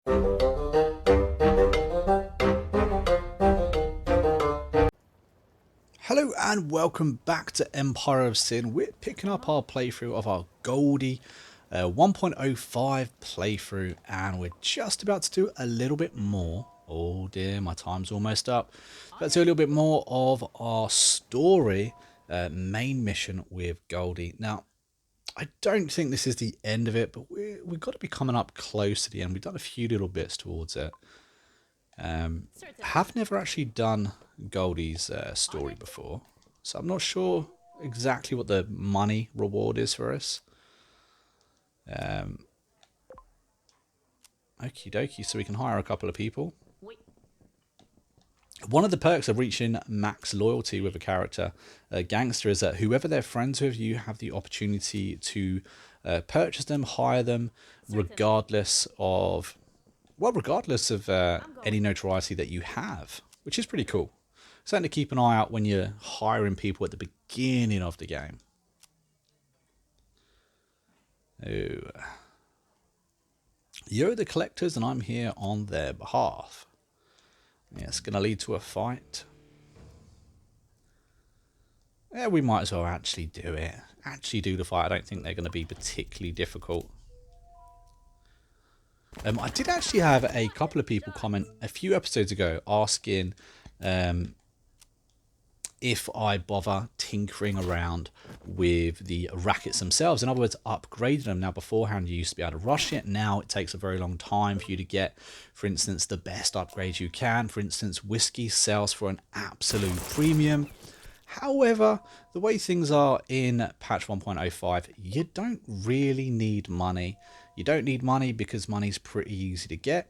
Hello and welcome back to Empire of Sin. We're picking up our playthrough of our Goldie 1.05 playthrough, and we're just about to do a little bit more. Oh dear, my time's almost up. Let's do a little bit more of our story main mission with Goldie. Now, I don't think this is the end of it, but we've got to be coming up close to the end. We've done a few little bits towards it. I have never actually done Goldie's story before, so I'm not sure exactly what the money reward is for us. Okie dokie, so we can hire a couple of people. One of the perks of reaching max loyalty with a character, gangster, is that whoever they're friends with, you have the opportunity to purchase them, hire them, regardless of any notoriety that you have, which is pretty cool. Something to keep an eye out when you're hiring people at the beginning of the game. Oh. You're the collectors and I'm here on their behalf. Yeah, it's going to lead to a fight. Yeah, we might as well actually do it. Actually do the fight. I don't think they're going to be particularly difficult. I did actually have a couple of people comment a few episodes ago asking if I bother tinkering around with the rackets themselves. In other words, upgrading them. Now, beforehand, you used to be able to rush it. Now it takes a very long time for you to get, for instance, the best upgrade you can. For instance, whiskey sells for an absolute premium. However, the way things are in patch 1.05, you don't really need money. You don't need money because money's pretty easy to get.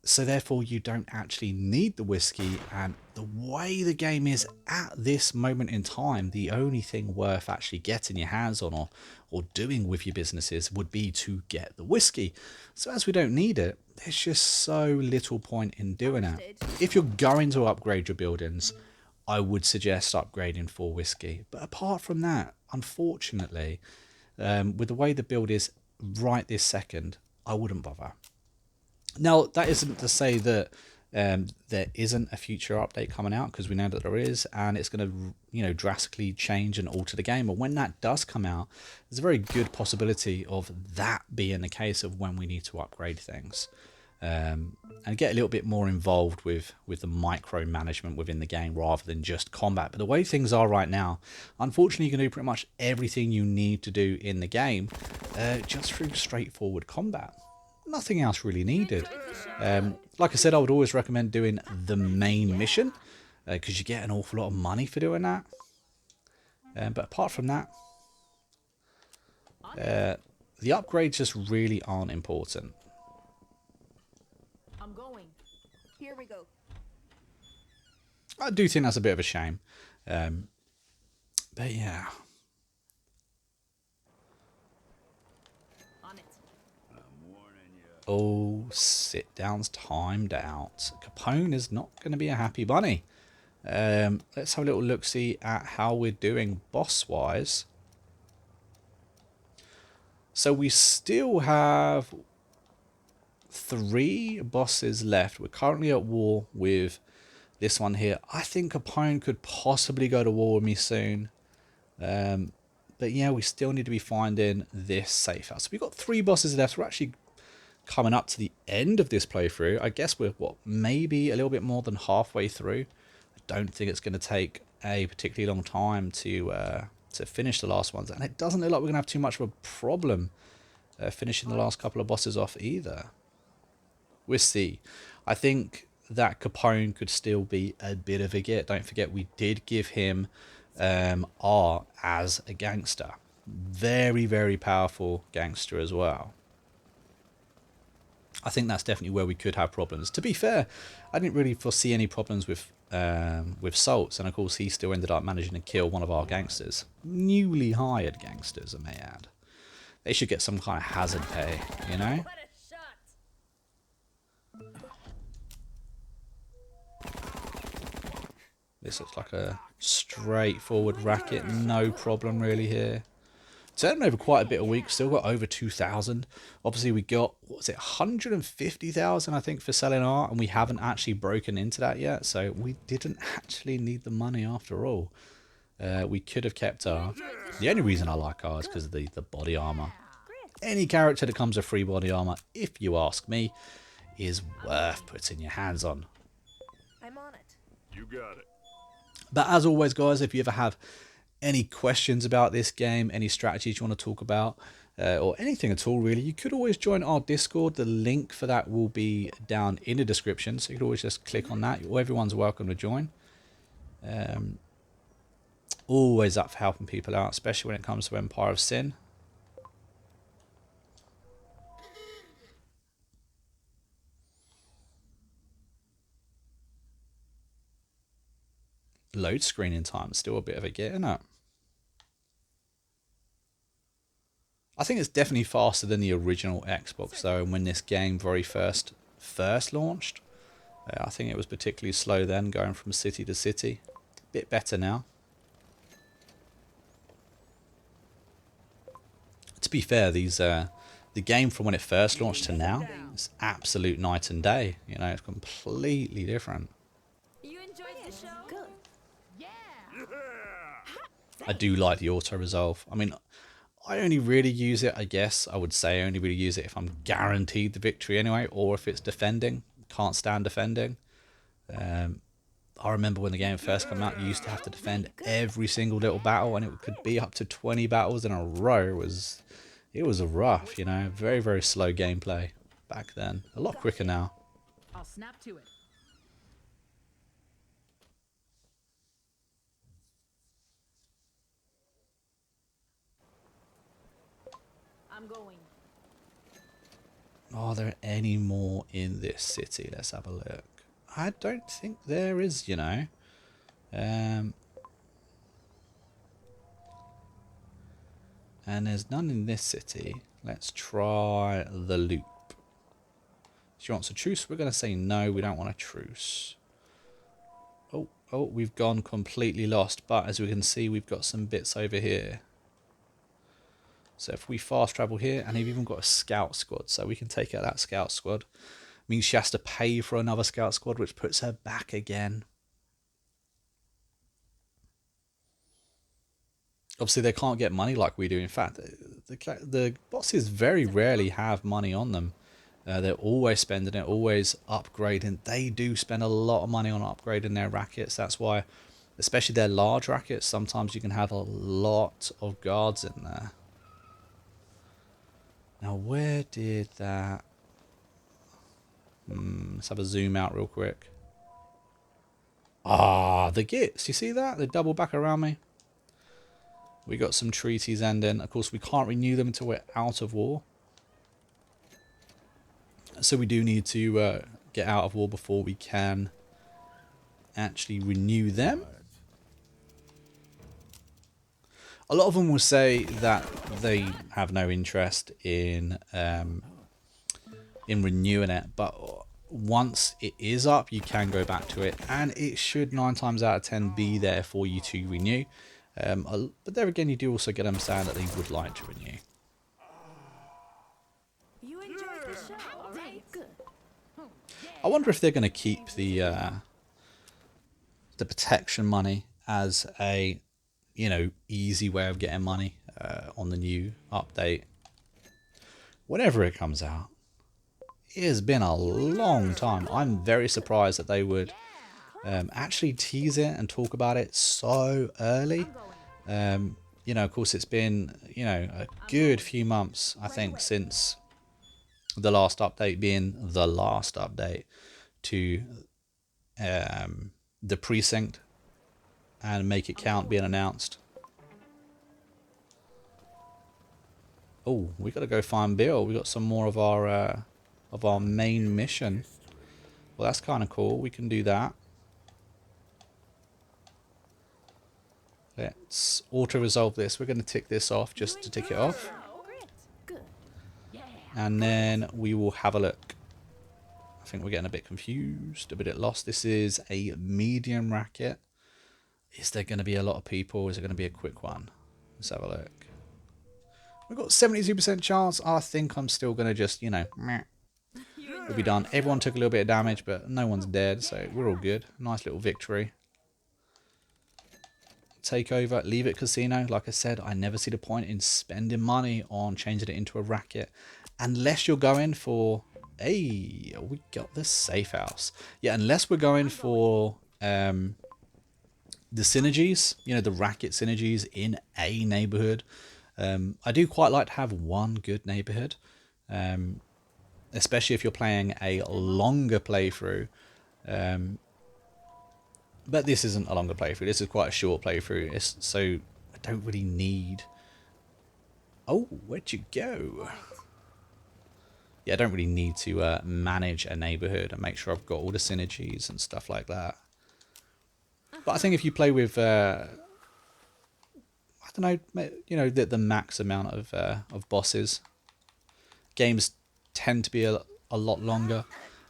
So therefore you don't actually need the whiskey, and the way the game is at this moment in time, the only thing worth actually getting your hands on or doing with your businesses would be to get the whiskey. So as we don't need it, there's just so little point in doing it. If you're going to upgrade your buildings, I would suggest upgrading for whiskey. But apart from that, unfortunately, with the way the build is right this second, I wouldn't bother. Now, that isn't to say that there isn't a future update coming out, because we know that there is, and it's going to, drastically change and alter the game. And when that does come out, there's a very good possibility of that being the case of when we need to upgrade things. And get a little bit more involved with the micromanagement within the game rather than just combat. But the way things are right now, unfortunately, you can do pretty much everything you need to do in the game just through straightforward combat. Nothing else really needed. Like I said, I would always recommend doing the main mission because you get an awful lot of money for doing that. But apart from that, the upgrades just really aren't important. I'm going. Here we go. I do think that's a bit of a shame. But yeah. On it. Oh, sit down's timed out. Capone is not going to be a happy bunny. Let's have a little look-see at how we're doing boss-wise. So we still have 3 bosses left. We're currently at war with this one here. I think Capone could possibly go to war with me soon. But yeah, we still need to be finding this safe house. So we've got 3 bosses left. We're actually coming up to the end of this playthrough. I guess we're, maybe a little bit more than halfway through. I don't think it's going to take a particularly long time to finish the last ones. And it doesn't look like we're going to have too much of a problem finishing the last couple of bosses off either. We'll see. I think that Capone could still be a bit of a get. Don't forget, we did give him R as a gangster. Very, very powerful gangster as well. I think that's definitely where we could have problems. To be fair, I didn't really foresee any problems with Salts, and of course he still ended up managing to kill one of our gangsters. Newly hired gangsters, I may add. They should get some kind of hazard pay, you know? This looks like a straightforward racket, no problem really here. Turning over quite a bit a week, still got over 2,000. Obviously, we got, what was it, 150,000, I think, for selling art, and we haven't actually broken into that yet, so we didn't actually need the money after all. We could have kept our... The only reason I like ours is because of the body armor. Any character that comes with free body armor, if you ask me, is worth putting your hands on. I'm on it. You got it. But as always, guys, if you ever have any questions about this game, any strategies you want to talk about, or anything at all really, you could always join our Discord. The link for that will be down in the description, so you can always just click on that. Everyone's welcome to join. Always up for helping people out, especially when it comes to Empire of Sin. Load screening time is still a bit of a get, isn't it? I think it's definitely faster than the original Xbox though, and when this game very first launched, I think it was particularly slow then, going from city to city. Bit better now. To be fair, these the game from when it first launched to now is absolute night and day. You know, it's completely different. You enjoyed the show? Good. I do like the auto resolve. I mean, I only really use it, I guess I would say I only really use it if I'm guaranteed the victory anyway, or if it's defending. Can't stand defending. I remember when the game first came out, you used to have to defend every single little battle, and it could be up to 20 battles in a row. It was a rough, you know, very, very slow gameplay back then. A lot quicker now. I'll snap to it. I'm going. Are there any more in this city? Let's have a look. I don't think there is, you know. And there's none in this city. Let's try the loop. She wants a truce. We're going to say no, we don't want a truce. Oh, we've gone completely lost. But as we can see, we've got some bits over here. So if we fast travel here, and they've even got a scout squad, so we can take out that scout squad. Means she has to pay for another scout squad, which puts her back again. Obviously, they can't get money like we do. In fact, the bosses very rarely have money on them. They're always spending it, always upgrading. They do spend a lot of money on upgrading their rackets. That's why, especially their large rackets, sometimes you can have a lot of guards in there. Now, where did that... let's have a zoom out real quick. Ah, the gits. You see that? They double back around me. We got some treaties ending. Of course, we can't renew them until we're out of war. So we do need to get out of war before we can actually renew them. A lot of them will say that they have no interest in renewing it, but once it is up, you can go back to it, and it should 9 times out of 10 be there for you to renew. But there again, you do also get them saying that they would like to renew. You enjoyed the show? All right. Good. I wonder if they're going to keep the protection money as a, you know, easy way of getting money on the new update. Whenever it comes out. It has been a long time. I'm very surprised that they would actually tease it and talk about it so early. You know, of course, it's been, you know, a good few months, I think, since the last update being the last update to the precinct and Make It Count being announced. Oh, we got to go find Bill. We got some more of our main mission. Well, that's kind of cool. We can do that. Let's auto-resolve this. We're going to tick this off just to tick it off. Good. And then we will have a look. I think we're getting a bit confused, a bit lost. This is a medium racket. Is there going to be a lot of people? Is it going to be a quick one? Let's have a look. We've got 72% chance. I think I'm still going to just, you know, meh. We'll be done. Everyone took a little bit of damage, but no one's dead, so we're all good. Nice little victory. Take over, leave it casino. Like I said, I never see the point in spending money on changing it into a racket unless you're going for... Hey, we got the safe house. Yeah, unless we're going for the synergies, you know, the racket synergies in a neighborhood. I do quite like to have one good neighborhood, especially if you're playing a longer playthrough. But this isn't a longer playthrough. This is quite a short playthrough. So I don't really need... Oh, where'd you go? Yeah, I don't really need to manage a neighborhood and make sure I've got all the synergies and stuff like that. But I think if you play with, I don't know, you know, the max amount of bosses, games tend to be a lot longer,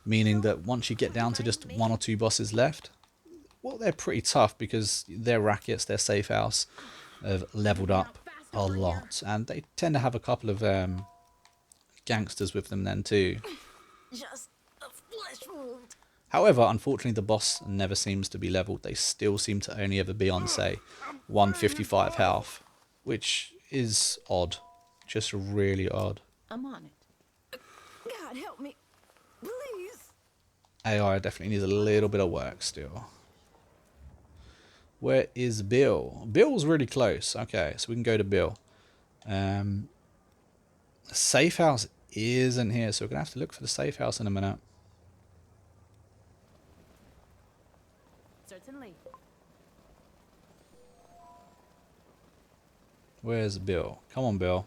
meaning that once you get down to just 1 or 2 bosses left, well, they're pretty tough because their rackets, their safe house, have leveled up a lot. And they tend to have a couple of gangsters with them then too. Just a flesh wound. However, unfortunately, the boss never seems to be leveled. They still seem to only ever be on, say, 155 health, which is odd. Just really odd. I'm on it. God help me. Please. AI definitely needs a little bit of work still. Where is Bill? Bill's really close. Okay, so we can go to Bill. Safe house isn't here, so we're going to have to look for the safe house in a minute. Certainly. Where's Bill? Come on, Bill.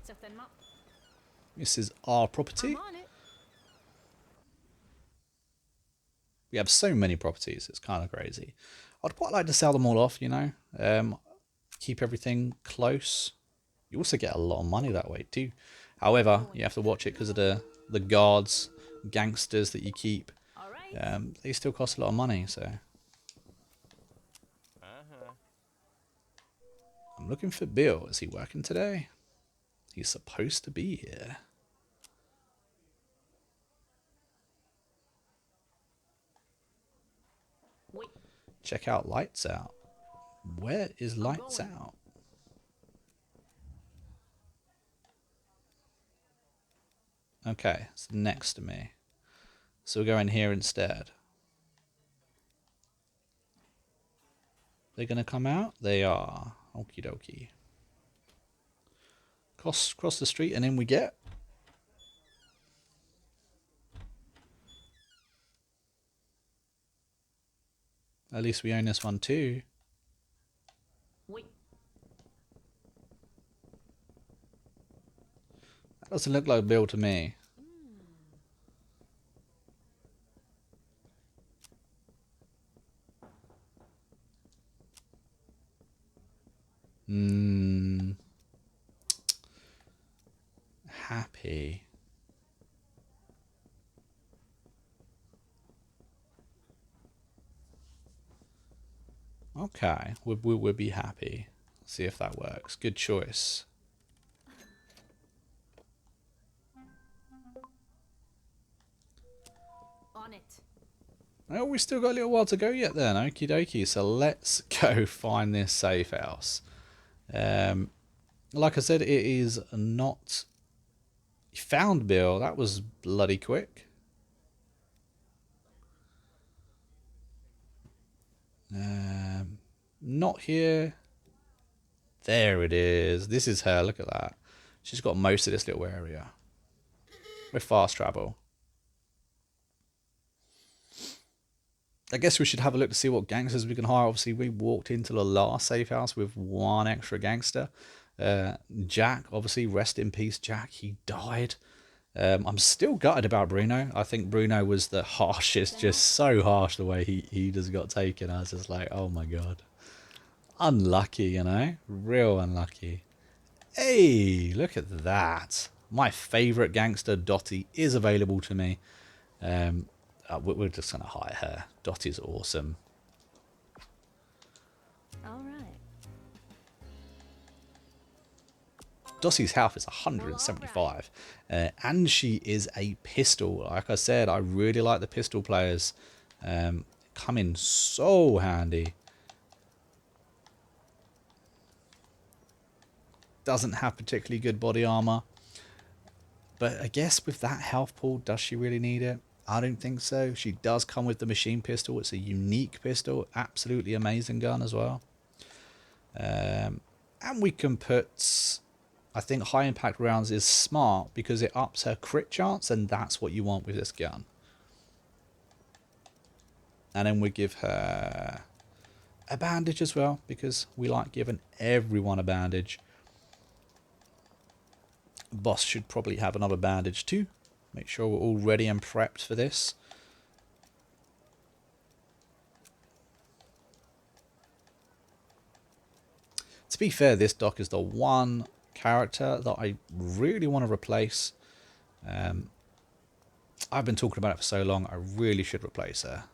Certainement. This is our property. I'm on it. We have so many properties, it's kind of crazy. I'd quite like to sell them all off, you know. Keep everything close. You also get a lot of money that way too. However, you have to watch it because of the guards, gangsters that you keep. All right. They still cost a lot of money, so. I'm looking for Bill. Is he working today? He's supposed to be here. Wait. Check out Lights Out. Where is Lights Out? Okay, it's next to me. So we'll go in here instead. They're going to come out? They are. Okie dokie. Cross the street and in we get. At least we own this one too. Wait. That doesn't look like Bill to me. Happy. Okay, we'll be happy. See if that works. Good choice. On it. Oh, we still got a little while to go yet then. Okie dokie. So let's go find this safe house. Like I said, it is not... Found Bill. That was bloody quick. Not here. There it is. This is her. Look at that. She's got most of this little area. With fast travel. I guess we should have a look to see what gangsters we can hire. Obviously, we walked into the last safe house with one extra gangster. Jack, obviously, rest in peace, Jack. He died. I'm still gutted about Bruno. I think Bruno was the harshest, just so harsh the way he just got taken. I was just like, oh my god. Unlucky, you know? Real unlucky. Hey, look at that. My favourite gangster, Dottie, is available to me. We're just going to hire her. Dottie's awesome. All right. Dossie's health is 175, and she is a pistol. Like I said, I really like the pistol players. Come in so handy. Doesn't have particularly good body armor. But I guess with that health pool, does she really need it? I don't think so. She does come with the machine pistol. It's a unique pistol. Absolutely amazing gun as well. And we can put... I think high impact rounds is smart because it ups her crit chance, and that's what you want with this gun. And then we give her a bandage as well, because we like giving everyone a bandage. Boss should probably have another bandage too. Make sure we're all ready and prepped for this. To be fair, this doc is the one character that I really want to replace. I've been talking about it for so long, I really should replace her.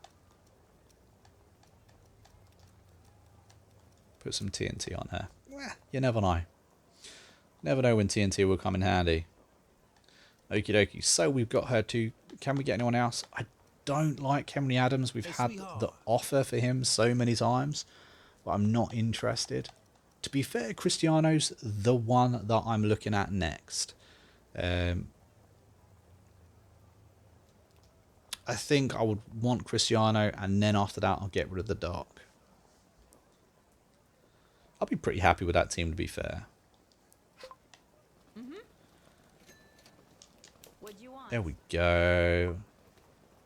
Put some TNT on her. You never know. Never know when TNT will come in handy. Okie dokie. So we've got her too. Can we get anyone else? I don't like Henry Adams. We've had the offer for him so many times, but I'm not interested. To be fair, Cristiano's the one that I'm looking at next. I think I would want Cristiano, and then after that I'll get rid of the doc. I'll be pretty happy with that team, to be fair. There we go.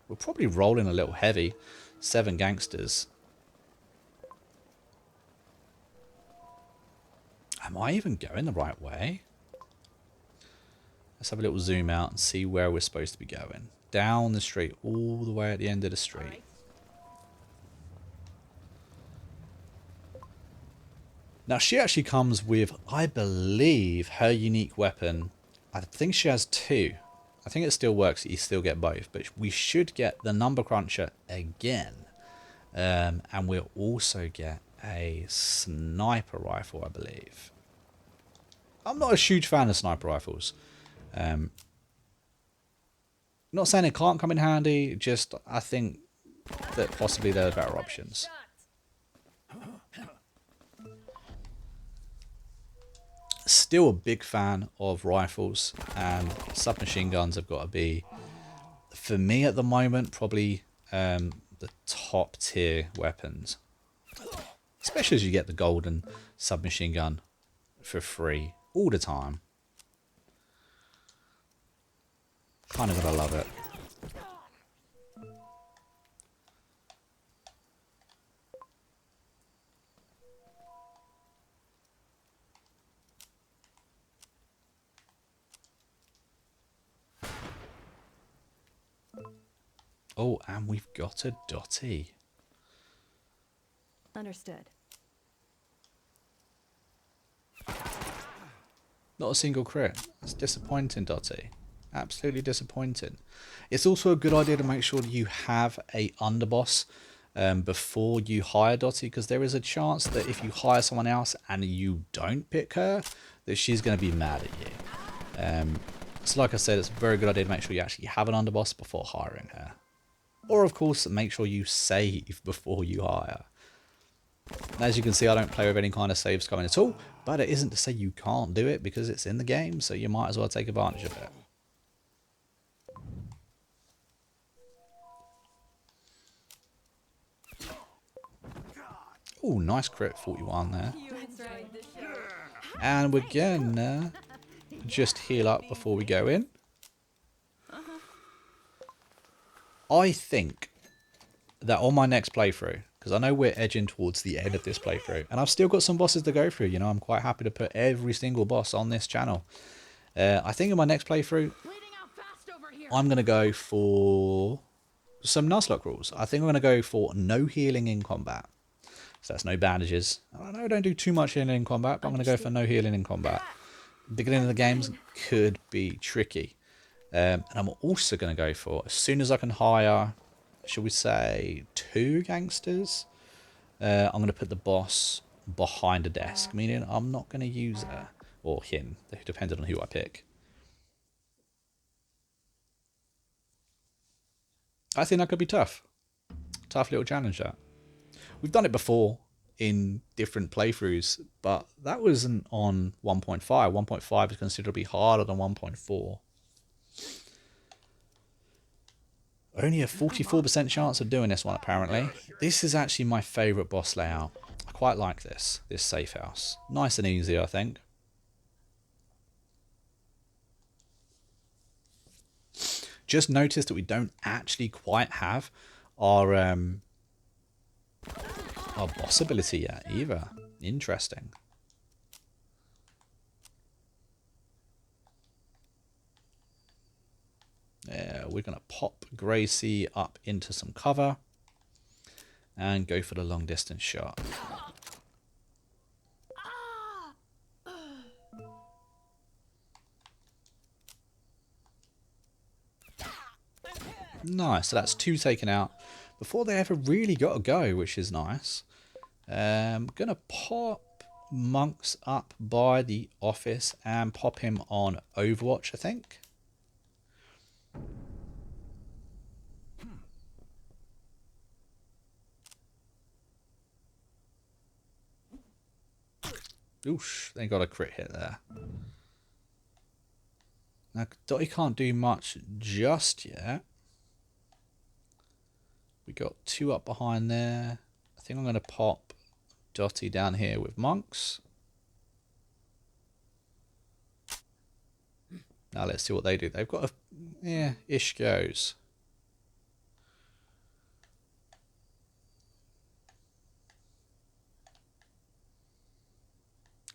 We're probably rolling a little heavy. 7 gangsters. Am I even going the right way? Let's have a little zoom out and see where we're supposed to be going. Down the street, all the way at the end of the street. Now she actually comes with, I believe, her unique weapon. I think she has 2. I think it still works, you still get both, but we should get the number cruncher again. And we'll also get a sniper rifle, I believe. I'm not a huge fan of sniper rifles. Not saying it can't come in handy, just I think that possibly there are better options. Still a big fan of rifles, and submachine guns have got to be, for me at the moment, probably the top tier weapons. Especially as you get the golden submachine gun for free all the time. Kind of gotta love it. Oh, and we've got a Dottie. Understood. Not a single crit. That's disappointing, Dottie. Absolutely disappointing. It's also a good idea to make sure that you have a underboss before you hire Dottie, because there is a chance that if you hire someone else and you don't pick her, that she's going to be mad at you. So like I said, it's a very good idea to make sure you actually have an underboss before hiring her. Or of course, make sure you save before you hire. As you can see, I don't play with any kind of save scumming at all, but it isn't to say you can't do it, because it's in the game, so you might as well take advantage of it. Oh, nice crit, 41 there. And we're gonna just heal up before we go in. I think that on my next playthrough, because I know we're edging towards the end of this playthrough, and I've still got some bosses to go through, you know, I'm quite happy to put every single boss on this channel. I think in my next playthrough, I'm going to go for some Nuzlocke rules. I think I'm going to go for no healing in combat. So that's no bandages. I know I don't do too much healing in combat, but I'm going to go for no healing in combat. Beginning of the games could be tricky. And I'm also going to go for, as soon as I can hire, shall we say, 2 gangsters, I'm going to put the boss behind a desk, meaning I'm not going to use her. Or him, depending on who I pick. I think that could be tough. Tough little challenge, that. We've done it before in different playthroughs, but that wasn't on 1.5. 1.5 is considerably harder than 1.4. Only a 44% chance of doing this one, apparently. This is actually my favourite boss layout. I quite like this safe house. Nice and easy, I think. Just noticed that we don't actually quite have our boss ability yet either. Interesting. Yeah, we're going to pop Gracie up into some cover and go for the long distance shot. Nice, so that's 2 taken out before they ever really got to go, which is nice. Gonna pop Monks up by the office and pop him on Overwatch, I think. Oosh, they got a crit hit there. Now, Dottie can't do much just yet. We got 2 up behind there. I think I'm going to pop Dottie down here with Monks. Now let's see what they do. They've got a... yeah, ish goes.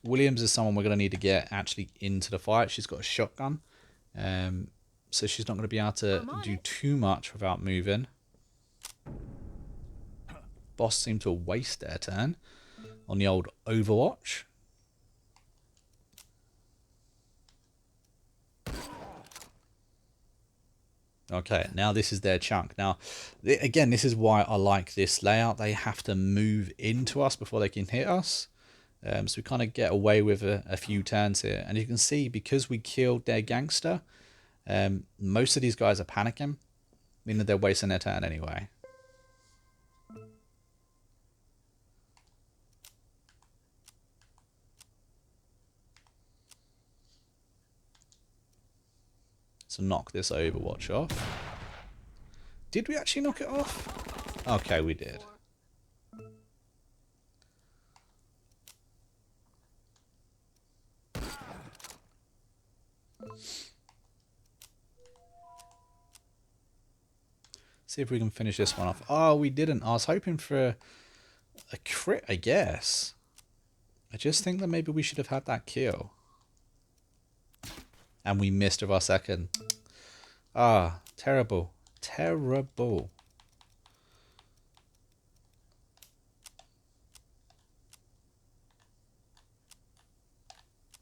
Williams is someone we're going to need to get actually into the fight. She's got a shotgun. So she's not going to be able to do too much without moving. Boss seemed to waste their turn on the old Overwatch. Okay, now this is their chunk. Now, again, this is why I like this layout. They have to move into us before they can hit us. So we kind of get away with a few turns here. And you can see, because we killed their gangster, most of these guys are panicking, meaning they're wasting their turn anyway. So knock this Overwatch off. Did we actually knock it off? Okay, we did. See if we can finish this one off. Oh, we didn't. I was hoping for a crit, I guess. I just think that maybe we should have had that kill. And we missed with our second. Ah, terrible. Terrible.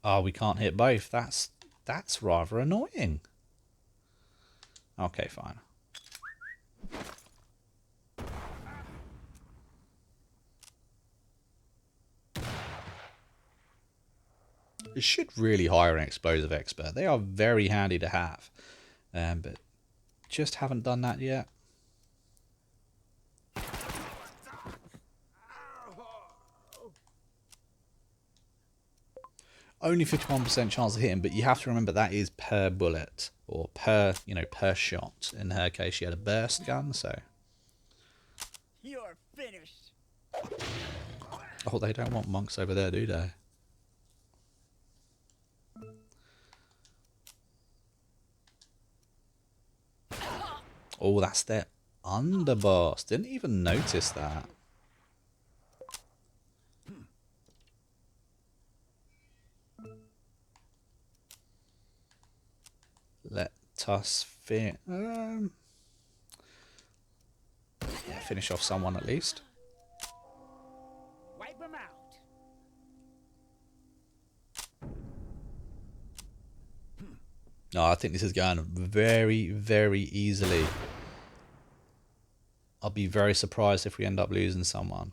Oh, we can't hit both. That's rather annoying. Okay, fine. It should really hire an explosive expert. They are very handy to have. But just haven't done that yet. Only 51% chance of hitting, but you have to remember that is per bullet. Or per, per shot. In her case, she had a burst gun, so... You're finished. Oh, they don't want monks over there, do they? Oh, that's their underboss. Didn't even notice that. Let us finish off someone at least. Wipe them out. No, I think this is going very, very easily. I'll be very surprised if we end up losing someone.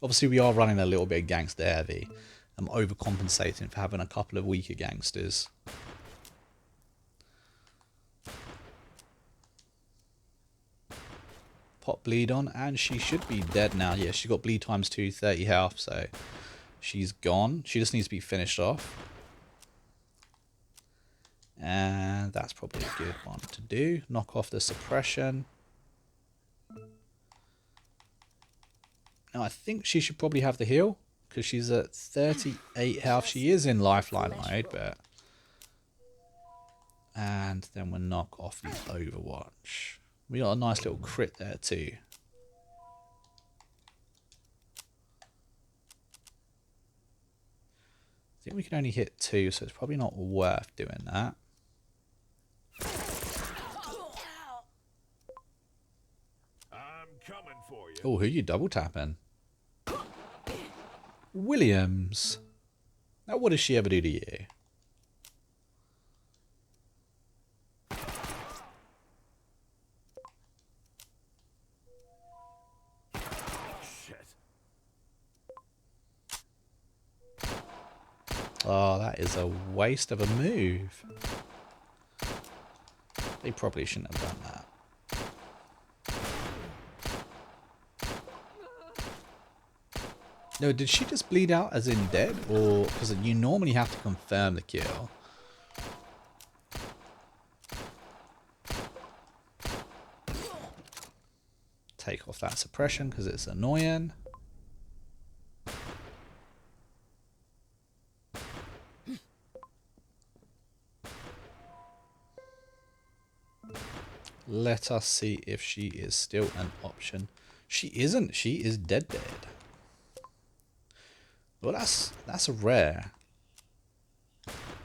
Obviously, we are running a little bit of gangster heavy. I'm overcompensating for having a couple of weaker gangsters. Pop bleed on, and she should be dead now. Yeah, she got bleed times 2, 30 health, so she's gone. She just needs to be finished off. And that's probably a good one to do. Knock off the suppression. Now, I think she should probably have the heal, because she's at 38 health. She is in lifeline mode, but... And then we'll knock off the Overwatch. We got a nice little crit there too. I think we can only hit 2, so it's probably not worth doing that. I'm coming for you. Oh, who are you double tapping? Williams. Now, what does she ever do to you? Oh, that is a waste of a move. They probably shouldn't have done that. No, did she just bleed out as in dead? Or, because you normally have to confirm the kill. Take off that suppression because it's annoying. Let us see if she is still an option. She isn't. She is dead. Well, that's a rare.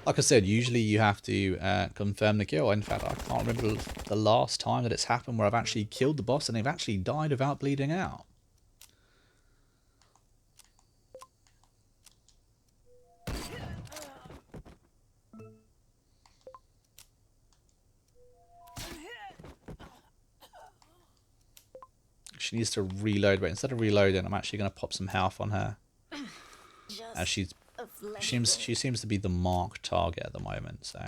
Like I said, usually you have to confirm the kill. In fact, I can't remember the last time that it's happened where I've actually killed the boss and they've actually died without bleeding out. She needs to reload, but instead of reloading, I'm actually going to pop some health on her. As she seems to be the marked target at the moment, so.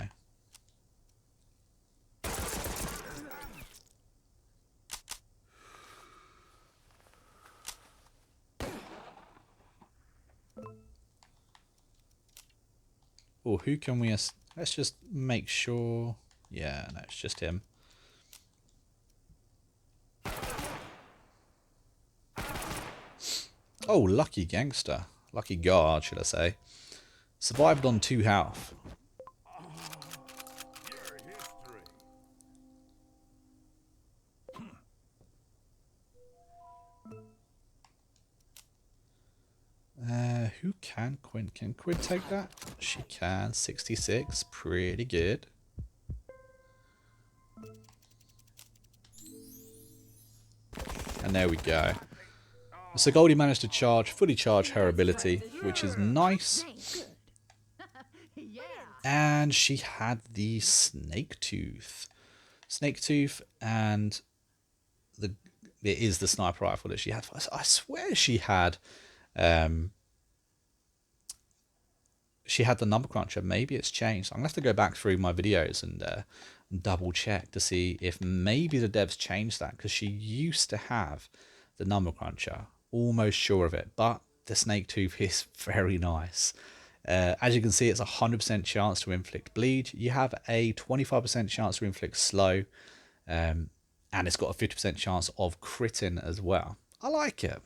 Oh, who can we... Let's just make sure... Yeah, no, it's just him. Oh, lucky gangster. Lucky guard, should I say. Survived on 2 health. Who can Quinn? Can Quinn take that? She can. 66. Pretty good. And there we go. So Goldie managed to fully charge her ability, which is nice. And she had the snake tooth. Snake tooth, and it is the sniper rifle that she had. I swear she had the number cruncher. Maybe it's changed. I'm gonna have to go back through my videos and double check to see if maybe the devs changed that, because she used to have the number cruncher. Almost sure of it, but the snake tooth is very nice. As you can see, it's a 100% chance to inflict bleed. You have a 25% chance to inflict slow, and it's got a 50% chance of critting as well. I like it.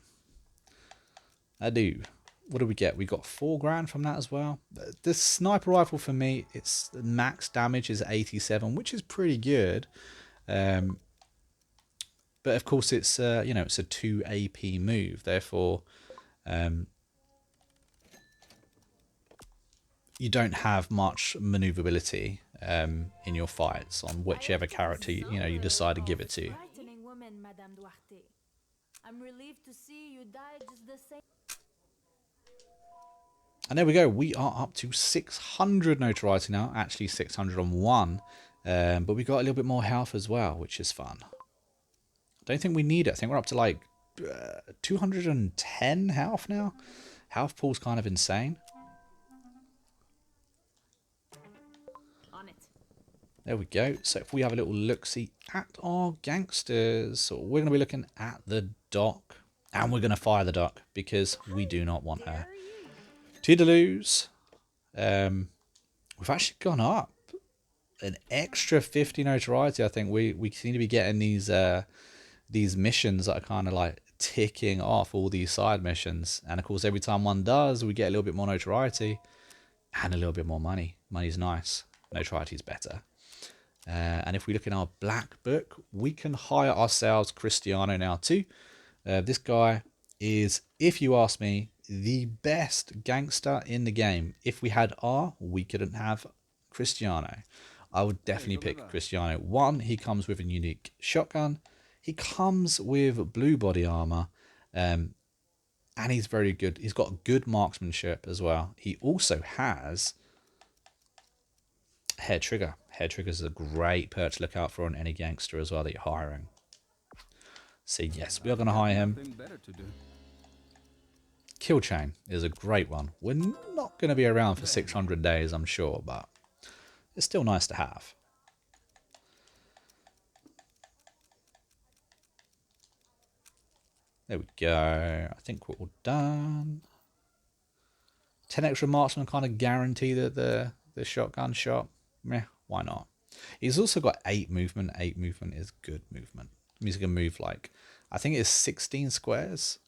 I do. What do we get? We got 4 grand from that as well. This sniper rifle for me, its max damage is 87, which is pretty good. But of course, it's it's a 2 AP move. Therefore, you don't have much maneuverability in your fights on whichever character you decide to give it to. I'm relieved to see you died just the same. And there we go. We are up to 600 notoriety now. Actually, 601. But we got a little bit more health as well, which is fun. Don't think we need it. I think we're up to like 210 health now. Health pool's kind of insane. On it. There we go. So if we have a little look-see at our gangsters, so we're going to be looking at the dock. And we're going to fire the dock because we do not want her. Toodaloos. We've actually gone up an extra 50 notoriety. I think we seem to be getting these missions that are kind of like ticking off, all these side missions. And of course, every time one does, we get a little bit more notoriety and a little bit more money. Money's nice. Notoriety's better. And if we look in our black book, we can hire ourselves Cristiano now too. This guy is, if you ask me, the best gangster in the game. If we had R, we couldn't have Cristiano. I would definitely pick Cristiano. One, he comes with a unique shotgun. He comes with blue body armor. And he's very good. He's got good marksmanship as well. He also has hair trigger. Hair trigger is a great perk to look out for on any gangster as well that you're hiring. So yes, we are going to hire him. Kill chain is a great one. We're not going to be around for 600 days, I'm sure, but it's still nice to have. There we go. I think we're all done. 10 extra marksman kind of guarantee that the shotgun shot. Meh, why not? He's also got 8 movement. 8 movement is good movement. It means he can move like, I think it's 16 squares.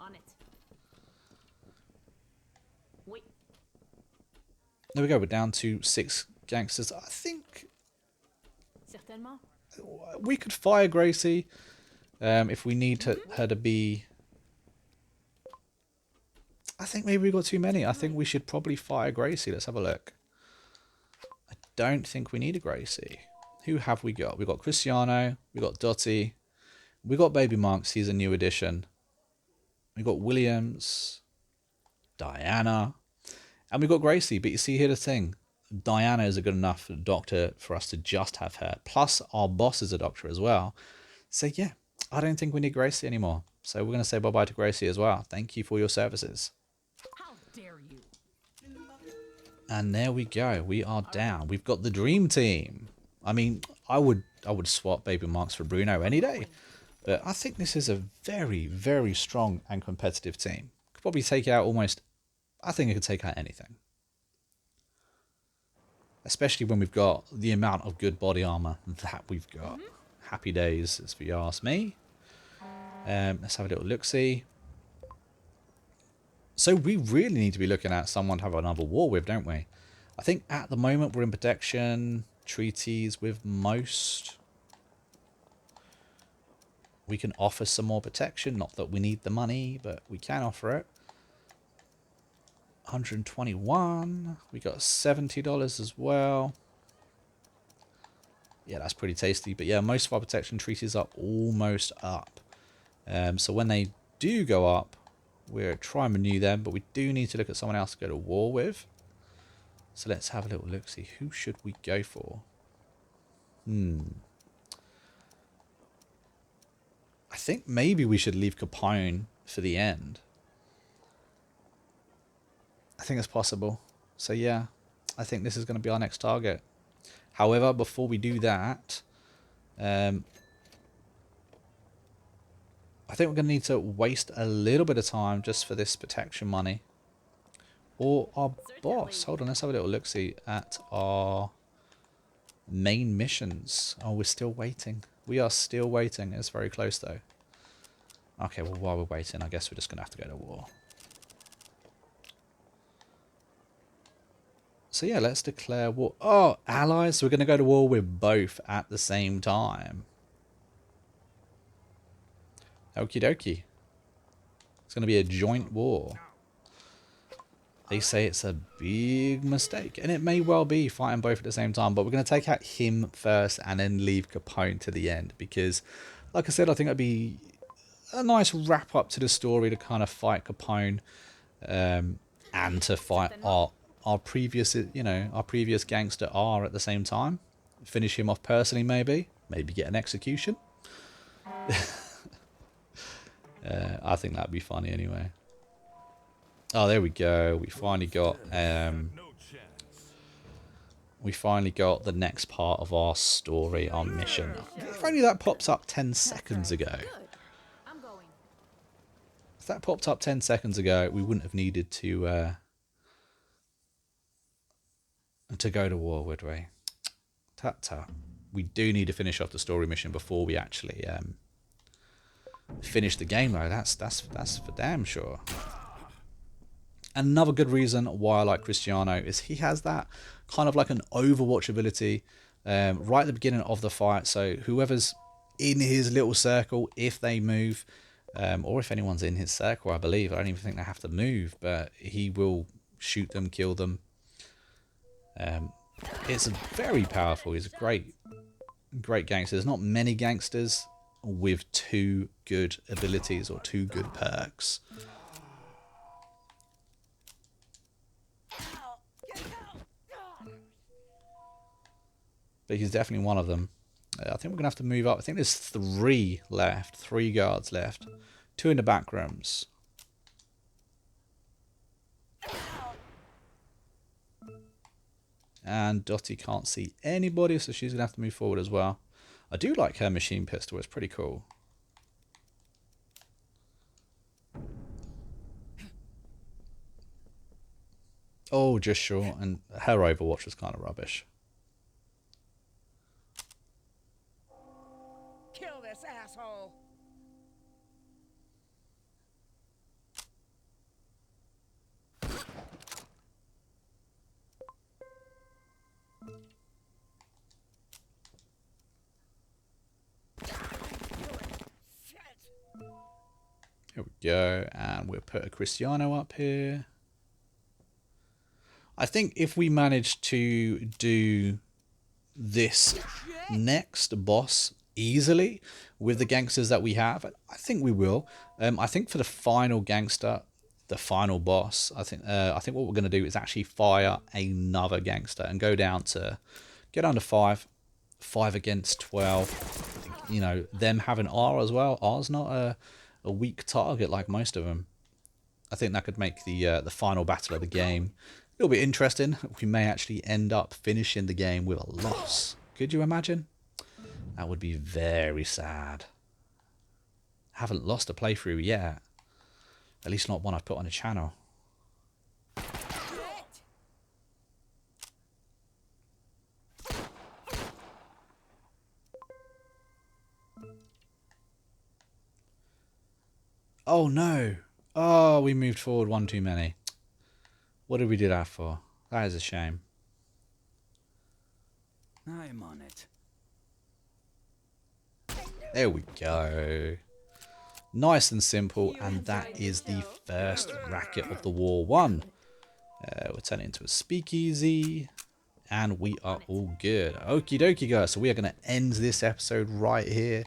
On it. Wait. There we go. We're down to 6 gangsters. I think Certainement. we could fire Gracie if we need her to be. I think maybe we got too many. I think we should probably fire Gracie. Let's have a look. I don't think we need a Gracie. Who have we got? We got Cristiano. We got Dottie. We got Baby Monks. He's a new addition. We got Williams. Diana. And we got Gracie. But you see here the thing. Diana is a good enough doctor for us to just have her. Plus our boss is a doctor as well. So yeah, I don't think we need Gracie anymore. So we're going to say bye-bye to Gracie as well. Thank you for your services. How dare you? And there we go. We are down. We've got the dream team. I mean, I would swap Baby Marks for Bruno any day. But I think this is a very, very strong and competitive team. Could probably take out almost... I think it could take out anything. Especially when we've got the amount of good body armor that we've got. Happy days, if you ask me. Let's have a little look-see. So we really need to be looking at someone to have another war with, don't we? I think at the moment we're in protection, treaties with most. We can offer some more protection. Not that we need the money, but we can offer it. 121. We got $70 as well. Yeah, that's pretty tasty. But yeah, most of our protection treaties are almost up. So when they do go up, we'll try and renew them. But we do need to look at someone else to go to war with. So let's have a little look. See, who should we go for? I think maybe we should leave Capone for the end. I think it's possible. So yeah, I think this is going to be our next target. However, before we do that, I think we're going to need to waste a little bit of time just for this protection money. Or our boss. Hold on, let's have a little look-see at our main missions. Oh, we're still waiting. We are still waiting. It's very close, though. Okay, well, while we're waiting, I guess we're just going to have to go to war. So yeah, let's declare war. Oh, allies. So we're going to go to war with both at the same time. Okie dokie. It's going to be a joint war. They say it's a big mistake. And it may well be fighting both at the same time. But we're going to take out him first and then leave Capone to the end. Because, like I said, I think it'd be a nice wrap up to the story to kind of fight Capone. And to fight our previous, our previous gangster R at the same time. Finish him off personally, maybe. Maybe get an execution. I think that'd be funny anyway. Oh, there we go. We finally got the next part of our story, our mission. If only that pops up 10 seconds ago. Good. I'm going. If that popped up 10 seconds ago, we wouldn't have needed to go to war, would we? Tut-tut. We do need to finish off the story mission before we actually finish the game, though. That's for damn sure. Another good reason why I like Cristiano is he has that kind of like an Overwatch ability right at the beginning of the fight. So whoever's in his little circle, if they move, or if anyone's in his circle, I believe, I don't even think they have to move, but he will shoot them, kill them. It's very powerful. He's a great gangster. There's not many gangsters with 2 good abilities or 2 good perks. But he's definitely one of them. I think we're going to have to move up. I think there's 3 left. 3 guards left. 2 in the back rooms. And Dottie can't see anybody, so she's going to have to move forward as well. I do like her machine pistol. It's pretty cool. Oh, just short. And her Overwatch was kind of rubbish. Kill this asshole. Here we go. And we'll put a Cristiano up here. I think if we manage to do this next boss easily with the gangsters that we have, I think we will. I think for the final gangster, the final boss, I think what we're going to do is actually fire another gangster and go down to 5 against 12. You know, them having R as well. R's not a weak target like most of them. I think that could make the final battle of the game a little bit interesting. We may actually end up finishing the game with a loss. Could you imagine? That would be very sad. Haven't lost a playthrough yet. At least not one I've put on a channel. Oh no. Oh, we moved forward 1 too many. What did we do that for? That is a shame. I'm on it. There we go. Nice and simple, and that is the first Racket of the War 1. We'll turn it into a speakeasy, and we are all good. Okie dokie, guys. So we are going to end this episode right here.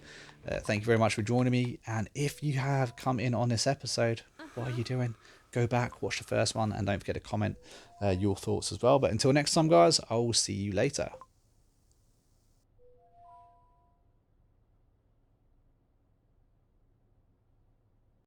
Thank you very much for joining me, and if you have come in on this episode, what are you doing? Go back, watch the first one, and don't forget to comment your thoughts as well. But until next time, guys, I will see you later.